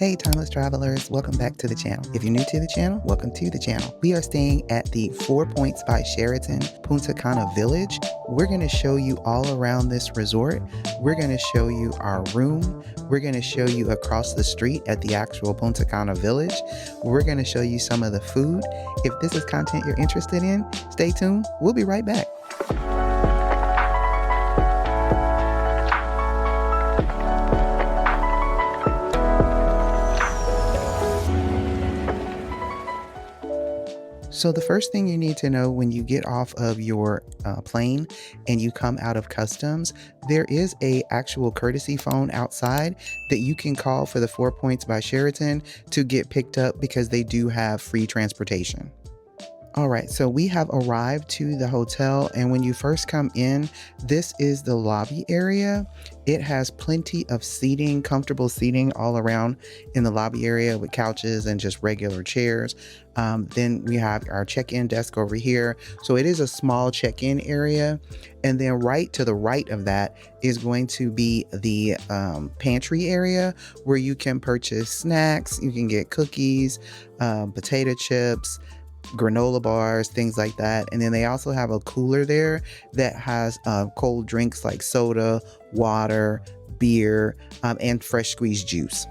Hey timeless travelers, welcome back to the channel. If you're new to the channel, welcome to the channel. We are staying at the 4 Points by Sheraton Punta Cana Village. We're going to show you all around this resort. We're going to show you our room. We're going to show you across the street at the actual Punta Cana Village. We're going to show you some of the food. If this is content you're interested in, stay tuned. We'll be right back. So the first thing you need to know when you get off of your plane and you come out of customs, there is a actual courtesy phone outside that you can call for the 4 Points by Sheraton to get picked up because they do have free transportation. All right, so we have arrived to the hotel, and when you first come in, this is the lobby area. It has plenty of seating, comfortable seating all around in the lobby area with couches and just regular chairs. Then we have our check-in desk over here. So it is a small check-in area. And then right to the right of that is going to be the pantry area where you can purchase snacks. You can get cookies, potato chips, granola bars, things like that. And then they also have a cooler there that has cold drinks like soda, water, beer, and fresh squeezed juice.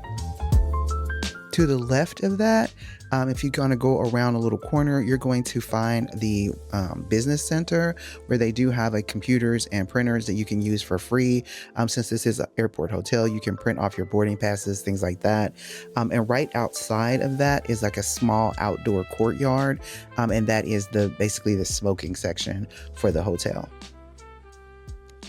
To the left of that, if you're going to go around a little corner, you're going to find the business center where they do have computers and printers that you can use for free. Since this is an airport hotel, you can print off your boarding passes, things like that. And right outside of that is like a small outdoor courtyard. And that is basically the smoking section for the hotel.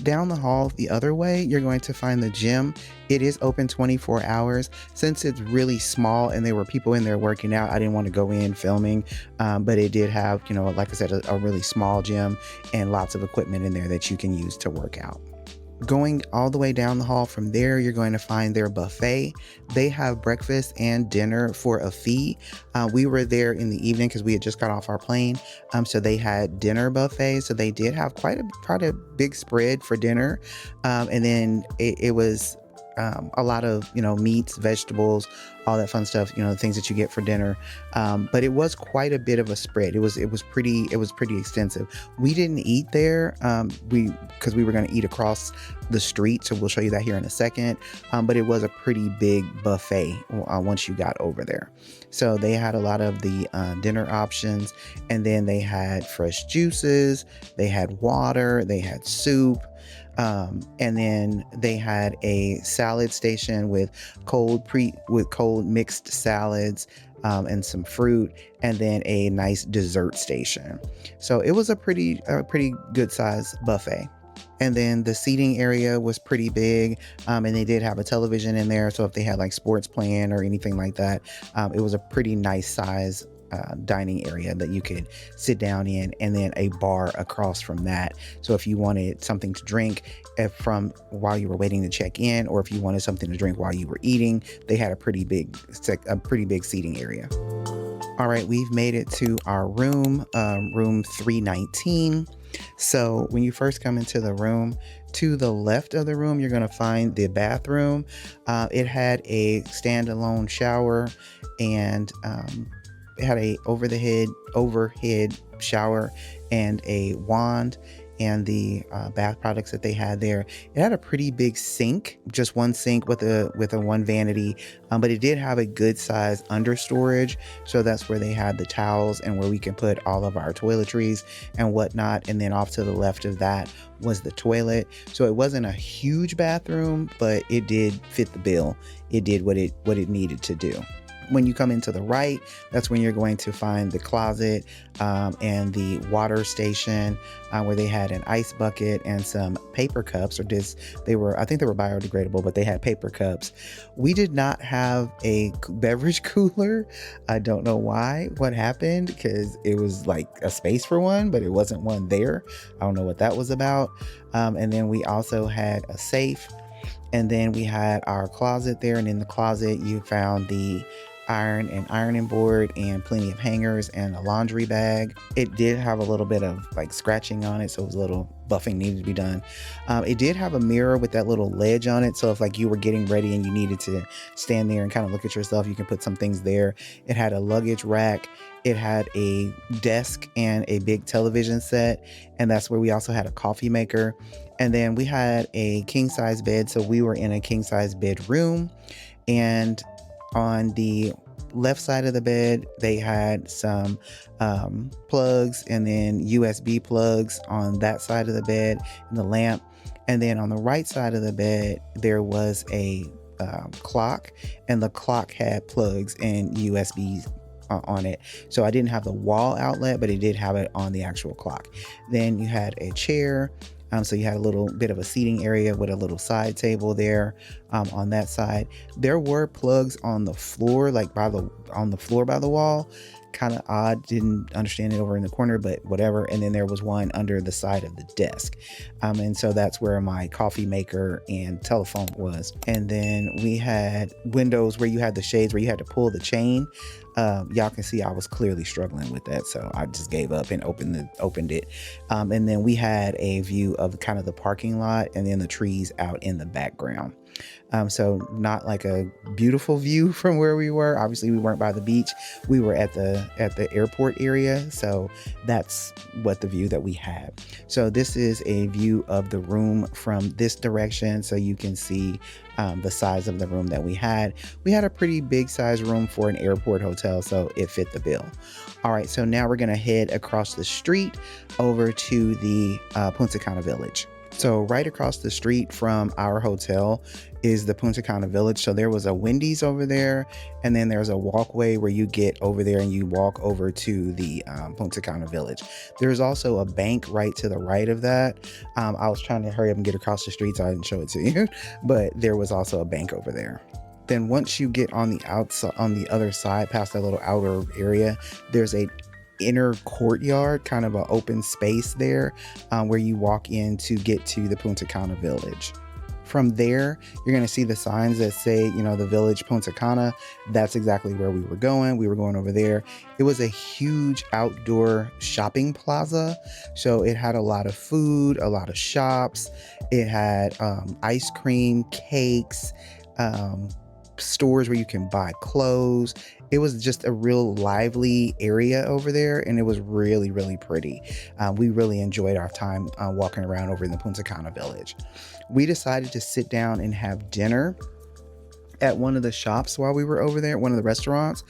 Down the hall the other way, you're going to find the gym. It is open 24 hours. Since it's really small and there were people in there working out, I didn't want to go in filming, but it did have, like I said, a really small gym and lots of equipment in there that you can use to work out. Going all the way down the hall from there, you're going to find their buffet. They have breakfast and dinner for a fee. We were there in the evening because we had just got off our plane. So they had dinner buffet. So they did have quite a big spread for dinner. And then it was a lot of, meats, vegetables, all that fun stuff, the things that you get for dinner. But it was quite a bit of a spread. It was pretty extensive. We didn't eat there because we were going to eat across the street. So we'll show you that here in a second. But it was a pretty big buffet once you got over there. So they had a lot of the dinner options, and then they had fresh juices, they had water, they had soup. And then they had a salad station with cold mixed salads, and some fruit, and then a nice dessert station. So it was a pretty good size buffet. And then the seating area was pretty big, and they did have a television in there. So if they had like sports playing or anything like that, it was a pretty nice size dining area that you could sit down in, and then a bar across from that. So if you wanted something to drink from while you were waiting to check in, or if you wanted something to drink while you were eating, they had a pretty big seating area. All right, we've made it to our room, room 319. So when you first come into the room, to the left of the room, you're going to find the bathroom. It had a standalone shower, and it had a overhead shower and a wand, and the bath products that they had there. It had a pretty big sink, just one sink with a one vanity, but it did have a good size under storage. So that's where they had the towels and where we can put all of our toiletries and whatnot. And then off to the left of that was the toilet. So it wasn't a huge bathroom, but it did fit the bill. It did what it needed to do. When you come into the right, that's when you're going to find the closet and the water station, where they had an ice bucket and some paper cups, I think they were biodegradable, but they had paper cups. We did not have a beverage cooler. I don't know what happened, because it was like a space for one, but it wasn't one there. I don't know what that was about. And then we also had a safe. And then we had our closet there, and in the closet you found the iron and ironing board and plenty of hangers and a laundry bag. It did have a little bit of like scratching on it, so it was a little buffing needed to be done. It did have a mirror with that little ledge on it, so if like you were getting ready and you needed to stand there and kind of look at yourself, you can put some things there. It had a luggage rack. It had a desk and a big television set, and that's where we also had a coffee maker. And then we had a king size bed, so we were in a king size bedroom. And on the left side of the bed, they had some plugs and then USB plugs on that side of the bed and the lamp. And then on the right side of the bed, there was a clock, and the clock had plugs and USBs on it. So I didn't have the wall outlet, but it did have it on the actual clock. Then you had a chair. So you had a little bit of a seating area with a little side table there on that side. There were plugs on the floor, like on the floor by the wall. Kind of odd, didn't understand it over in the corner, but whatever. And then there was one under the side of the desk. And so that's where my coffee maker and telephone was. And then we had windows where you had the shades where you had to pull the chain. Y'all can see I was clearly struggling with that, so I just gave up and opened it. And then we had a view of kind of the parking lot and then the trees out in the background. So not like a beautiful view from where we were. Obviously we weren't by the beach. We were at the airport area. So that's what the view that we had. So this is a view of the room from this direction. So you can see the size of the room that we had. We had a pretty big size room for an airport hotel, so it fit the bill. All right, so now we're gonna head across the street over to the Punta Cana Village. So right across the street from our hotel is the Punta Cana Village. So there was a Wendy's over there, and then there's a walkway where you get over there and you walk over to the Punta Cana Village. There's also a bank right to the right of that. I was trying to hurry up and get across the street, so I didn't show it to you, but there was also a bank over there. Then once you get on the outside, on the other side, past that little outer area, there's a inner courtyard, kind of an open space there where you walk in to get to the Punta Cana Village. From there, you're going to see the signs that say, you know, the Village Punta Cana. That's exactly where we were going. We were going over there. It was a huge outdoor shopping plaza. So it had a lot of food, a lot of shops. It had ice cream, cakes, stores where you can buy clothes. It was just a real lively area over there, and it was really, really pretty. We really enjoyed our time walking around over in the Punta Cana Village. We decided to sit down and have dinner at one of the shops while we were over there, one of the restaurants.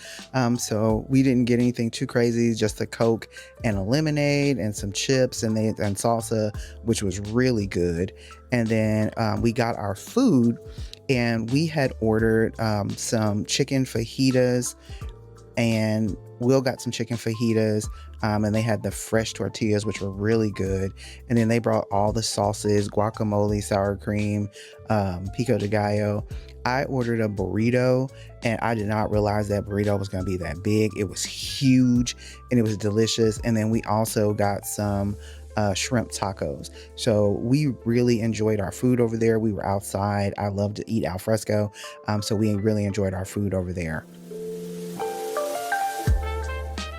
So we didn't get anything too crazy, just a Coke and a lemonade and some chips and salsa, which was really good. And then we got our food, and we had ordered some chicken fajitas, and Will got some chicken fajitas, and they had the fresh tortillas, which were really good. And then they brought all the sauces, guacamole, sour cream, pico de gallo. I ordered a burrito, and I did not realize that burrito was going to be that big. It was huge, and it was delicious. And then we also got some shrimp tacos. So we really enjoyed our food over there. We were outside. I love to eat al fresco. So we really enjoyed our food over there.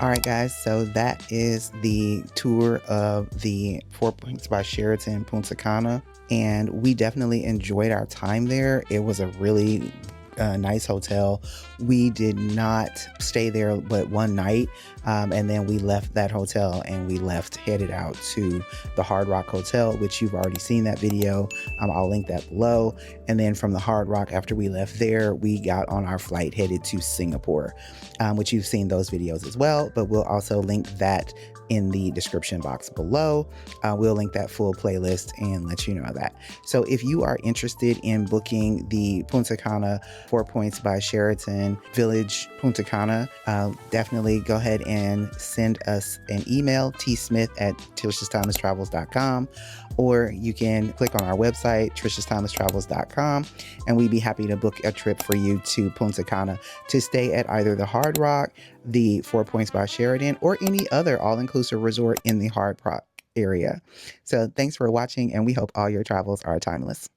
All right, guys, so that is the tour of the 4 Points by Sheraton Punta Cana, and we definitely enjoyed our time there. It was a really nice hotel. We did not stay there but one night, and then we left that hotel and we headed out to the Hard Rock Hotel, which you've already seen that video. I'll link that below. And then from the Hard Rock, after we left there, we got on our flight headed to Singapore, which you've seen those videos as well, but we'll also link that in the description box below. We'll link that full playlist and let you know that. So if you are interested in booking the Punta Cana 4 Points by Sheraton Village Punta Cana, definitely go ahead and send us an email, tsmith@trishastimelesstravels.com, or you can click on our website, trishastimelesstravels.com, and we'd be happy to book a trip for you to Punta Cana to stay at either the Hard Rock, the 4 Points by Sheraton, or any other all-inclusive resort in the Hard Rock area. So thanks for watching, and we hope all your travels are timeless.